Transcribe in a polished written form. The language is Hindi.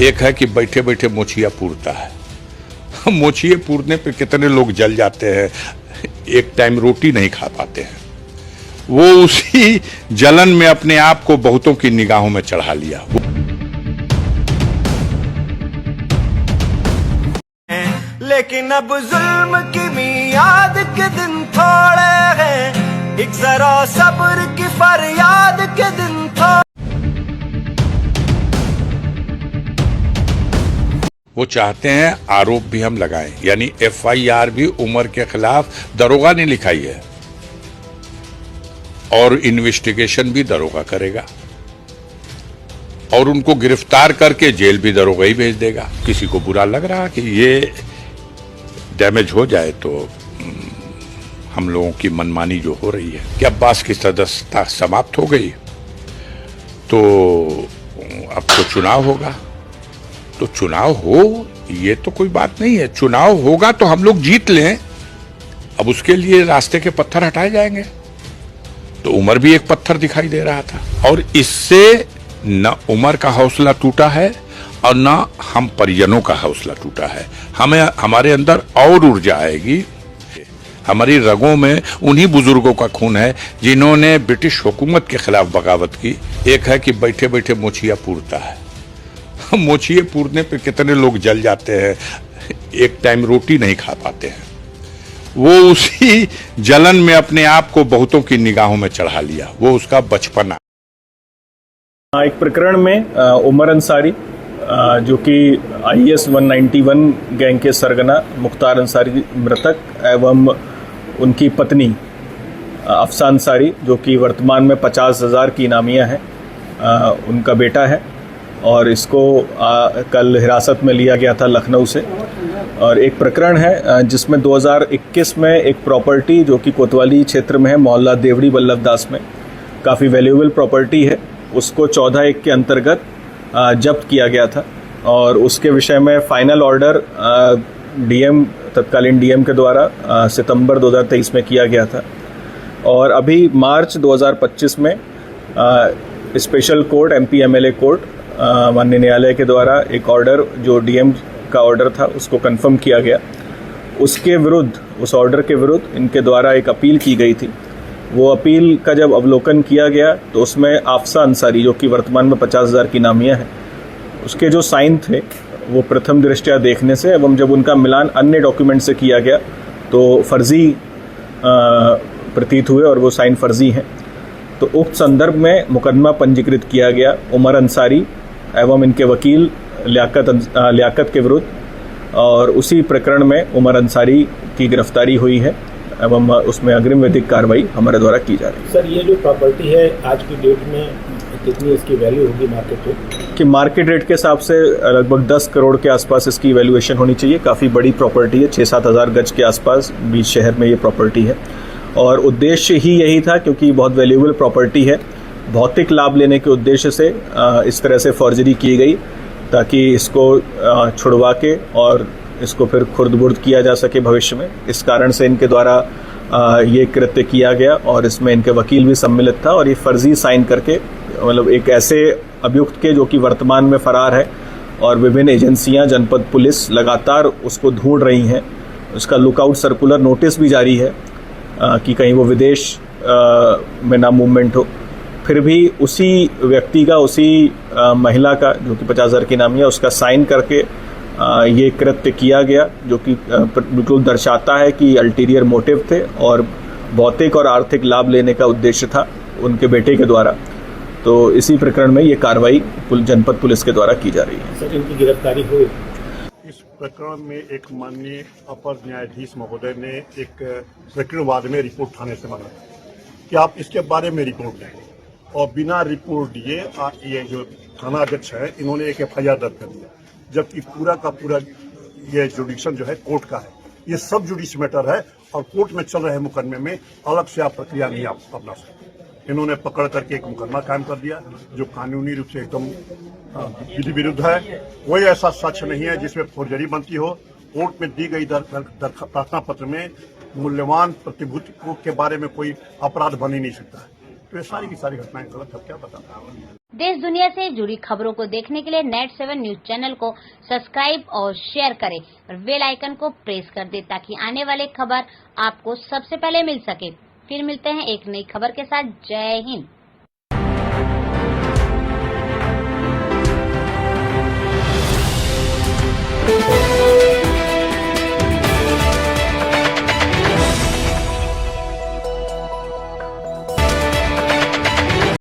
एक है कि बैठे बैठे मोचिया पूरता है। मोचिए पूरने पे कितने लोग जल जाते हैं, एक टाइम रोटी नहीं खा पाते हैं। वो उसी जलन में अपने आप को बहुतों की निगाहों में चढ़ा लिया। लेकिन अब जुल्म की मियाद के दिन थोड़े हैं, एक जरा सब्र की फरियाद के दिन थोड़े। वो चाहते हैं आरोप भी हम लगाएं, यानी FIR भी उमर के खिलाफ दरोगा ने लिखाई है और इन्वेस्टिगेशन भी दरोगा करेगा और उनको गिरफ्तार करके जेल भी दरोगा ही भेज देगा। किसी को बुरा लग रहा कि ये डैमेज हो जाए तो हम लोगों की मनमानी जो हो रही है कि अब्बास की सदस्यता समाप्त हो गई तो अब तो चुनाव होगा। तो चुनाव हो ये तो कोई बात नहीं है, चुनाव होगा तो हम लोग जीत लें, अब उसके लिए रास्ते के पत्थर हटाए जाएंगे। तो उमर भी एक पत्थर दिखाई दे रहा था और इससे न उमर का हौसला टूटा है और न हम परिजनों का हौसला टूटा है। हमें हमारे अंदर और ऊर्जा आएगी। हमारी रगों में उन्हीं बुजुर्गों का खून है जिन्होंने ब्रिटिश हुकूमत के खिलाफ बगावत की। एक है कि बैठे बैठे मोचिया पूरता है। मोचिए पूरने पे कितने लोग जल जाते हैं, एक टाइम रोटी नहीं खा पाते हैं। वो उसी जलन में अपने आप को बहुतों की निगाहों में चढ़ा लिया। वो उसका बचपना। एक प्रकरण में उमर अंसारी जो कि IS 191 गैंग के सरगना मुख्तार अंसारी मृतक एवं उनकी पत्नी अफसा अंसारी जो कि वर्तमान में 50,000 की इनामिया है, उनका बेटा है और इसको कल हिरासत में लिया गया था लखनऊ से। और एक प्रकरण है जिसमें 2021 में एक प्रॉपर्टी जो कि कोतवाली क्षेत्र में है, मोहल्ला देवड़ी बल्लभदास में, काफ़ी वैल्यूएबल प्रॉपर्टी है, उसको 14(1) के अंतर्गत जब्त किया गया था और उसके विषय में फाइनल ऑर्डर तत्कालीन डीएम के द्वारा सितंबर 2023 में किया गया था। और अभी मार्च 2025 में special court MP MLA court माननीय न्यायालय के द्वारा एक ऑर्डर जो डीएम का ऑर्डर था उसको कंफर्म किया गया। उसके विरुद्ध, उस ऑर्डर के विरुद्ध इनके द्वारा एक अपील की गई थी। वो अपील का जब अवलोकन किया गया तो उसमें अफसा अंसारी जो कि वर्तमान में 50,000 की नामिया है, उसके जो साइन थे वो प्रथम दृष्टया देखने से एवं जब उनका मिलान अन्य डॉक्यूमेंट से किया गया तो फर्जी प्रतीत हुए और वो साइन फर्जी हैं। तो उक्त संदर्भ में मुकदमा पंजीकृत किया गया उमर अंसारी एवं इनके वकील लियाकत के विरुद्ध और उसी प्रकरण में उमर अंसारी की गिरफ्तारी हुई है एवं उसमें अग्रिम विधिक कार्रवाई हमारे द्वारा की जा रही है। सर, ये जो प्रॉपर्टी है आज की डेट में कितनी इसकी वैल्यू होगी मार्केट रेट? कि मार्केट रेट के हिसाब से लगभग 10 करोड़ के आसपास इसकी वैल्यूएशन होनी चाहिए। काफ़ी बड़ी प्रॉपर्टी है, 6-7 हज़ार गज के आसपास बीच शहर में ये प्रॉपर्टी है और उद्देश्य ही यही था क्योंकि बहुत वैल्यूएबल प्रॉपर्टी है, भौतिक लाभ लेने के उद्देश्य से इस तरह से फॉर्जरी की गई ताकि इसको छुड़वा के और इसको फिर खुर्द-बुर्द किया जा सके भविष्य में। इस कारण से इनके द्वारा ये कृत्य किया गया और इसमें इनके वकील भी सम्मिलित था और ये फर्जी साइन करके, मतलब एक ऐसे अभियुक्त के जो कि वर्तमान में फरार है और विभिन्न एजेंसियां, जनपद पुलिस लगातार उसको ढूंढ रही हैं। उसका लुकआउट सर्कुलर नोटिस भी जारी है कि कहीं वो विदेश में ना मूवमेंट हो। फिर भी उसी व्यक्ति का, उसी महिला का जो कि 50,000 की नामिया, उसका साइन करके ये कृत्य किया गया जो कि बिल्कुल दर्शाता है कि अल्टीरियर मोटिव थे और भौतिक और आर्थिक लाभ लेने का उद्देश्य था उनके बेटे के द्वारा। तो इसी प्रकरण में ये कार्रवाई जनपद पुलिस के द्वारा की जा रही है। सर, इनकी गिरफ्तारी हुई? इस प्रकरण में एक माननीय अपर न्यायाधीश महोदय ने एक प्रकरणवाद में रिपोर्ट थाने से मांगा कि आप इसके बारे में रिपोर्ट दें और बिना रिपोर्ट दिए ये जो थाना अध्यक्ष है इन्होंने एक FIR दर्ज कर दिया, जबकि पूरा का पूरा ये जुडिक्शन जो है कोर्ट का है। ये सब जुडिश मैटर है और कोर्ट में चल रहे मुकदमे में अलग से आप प्रक्रिया नहीं आप अपना सकते। इन्होंने पकड़ करके एक मुकदमा कायम कर दिया जो कानूनी रूप से एकदम विधि विरुद्ध है। कोई ऐसा साक्ष्य नहीं है जिसमें फोर्जरी बनती हो। कोर्ट में दी गई प्रार्थना पत्र में मूल्यवान प्रतिभूति के बारे में कोई अपराध बन ही नहीं सकता है। तो ये सारी की सारी घटनाएं गलत है, क्या बताता है। देश दुनिया से जुड़ी खबरों को देखने के लिए नेट7 न्यूज चैनल को सब्सक्राइब और शेयर करें और बेल आइकन को प्रेस कर दें ताकि आने वाले खबर आपको सबसे पहले मिल सके। फिर मिलते हैं एक नई खबर के साथ। जय हिंद।